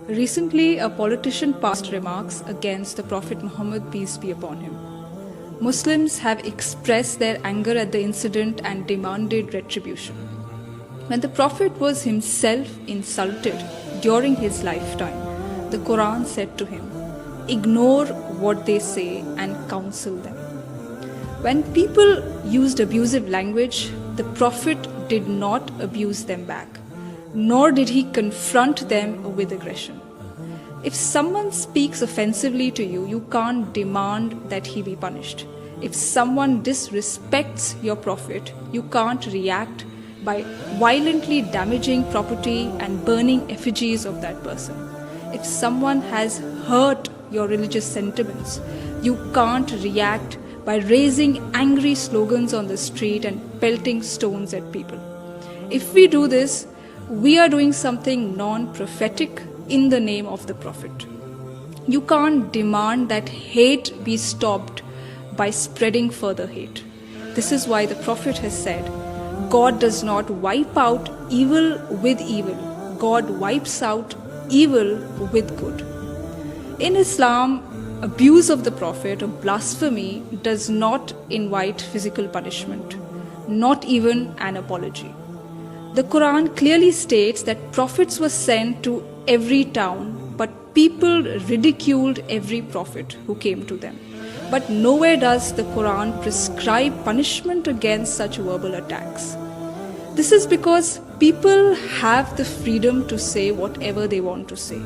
Recently, a politician passed remarks against the Prophet Muhammad, peace be upon him. Muslims have expressed their anger at the incident and demanded retribution. When the Prophet was himself insulted during his lifetime, the Quran said to him, "Ignore what they say and counsel them." When people used abusive language, the Prophet did not abuse them back, nor did he confront them with aggression. If someone speaks offensively to you, you can't demand that he be punished. If someone disrespects your Prophet, you can't react by violently damaging property and burning effigies of that person. If someone has hurt your religious sentiments, you can't react by raising angry slogans on the street and pelting stones at people. If we do this, we are doing something non-prophetic in the name of the Prophet. You can't demand that hate be stopped by spreading further hate. This is why the Prophet has said, God does not wipe out evil with evil. God wipes out evil with good. In Islam, abuse of the Prophet or blasphemy does not invite physical punishment, not even an apology. The Quran clearly states that prophets were sent to every town, but people ridiculed every prophet who came to them. But nowhere does the Quran prescribe punishment against such verbal attacks. This is because people have the freedom to say whatever they want to say.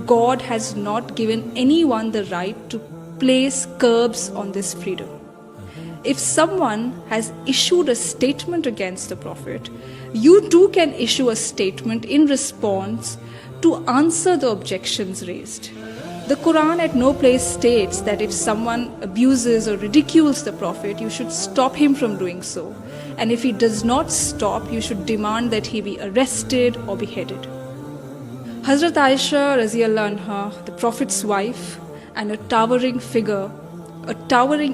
God has not given anyone the right to place curbs on this freedom. If someone has issued a statement against the Prophet, you too can issue a statement in response to answer the objections raised. The Quran at no place states that if someone abuses or ridicules the Prophet, you should stop him from doing so. And if he does not stop, you should demand that he be arrested or beheaded. Hazrat Aisha Raziyallahu Anha, the Prophet's wife and a towering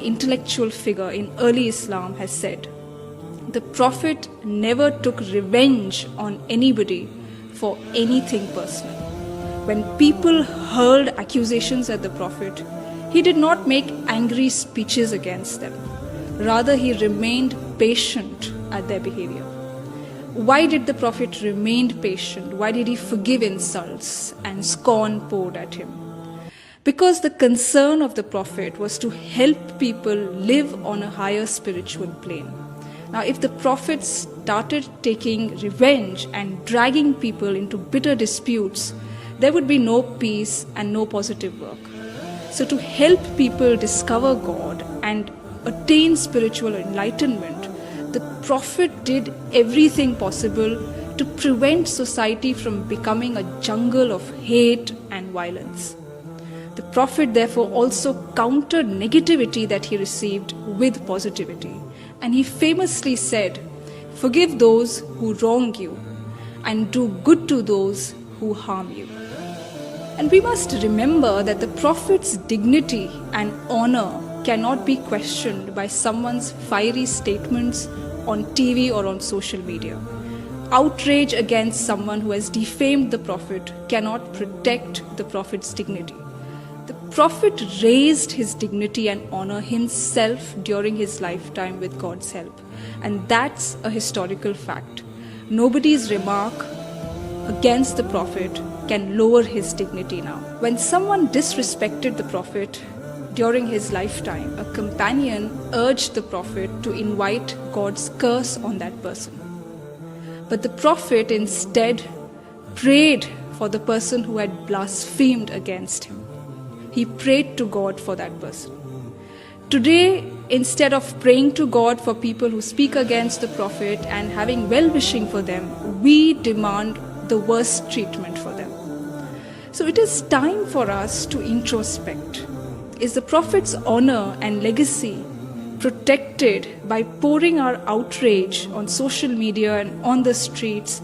intellectual figure in early Islam, has said, "The Prophet never took revenge on anybody for anything personal. When people hurled accusations at the Prophet, he did not make angry speeches against them. Rather, he remained patient at their behavior." Why did the Prophet remain patient? Why did he forgive insults and scorn poured at him? Because the concern of the Prophet was to help people live on a higher spiritual plane. Now, if the Prophet started taking revenge and dragging people into bitter disputes, there would be no peace and no positive work. So to help people discover God and attain spiritual enlightenment, the Prophet did everything possible to prevent society from becoming a jungle of hate and violence. The Prophet therefore also countered negativity that he received with positivity. And he famously said, "Forgive those who wrong you and do good to those who harm you." And we must remember that the Prophet's dignity and honor cannot be questioned by someone's fiery statements on TV or on social media. Outrage against someone who has defamed the Prophet cannot protect the Prophet's dignity. The Prophet raised his dignity and honor himself during his lifetime with God's help. And that's a historical fact. Nobody's remark against the Prophet can lower his dignity now. When someone disrespected the Prophet during his lifetime, a companion urged the Prophet to invite God's curse on that person. But the Prophet instead prayed for the person who had blasphemed against him. He prayed to God for that person. Today, instead of praying to God for people who speak against the Prophet and having well-wishing for them, we demand the worst treatment for them. So it is time for us to introspect. Is the Prophet's honor and legacy protected by pouring our outrage on social media and on the streets,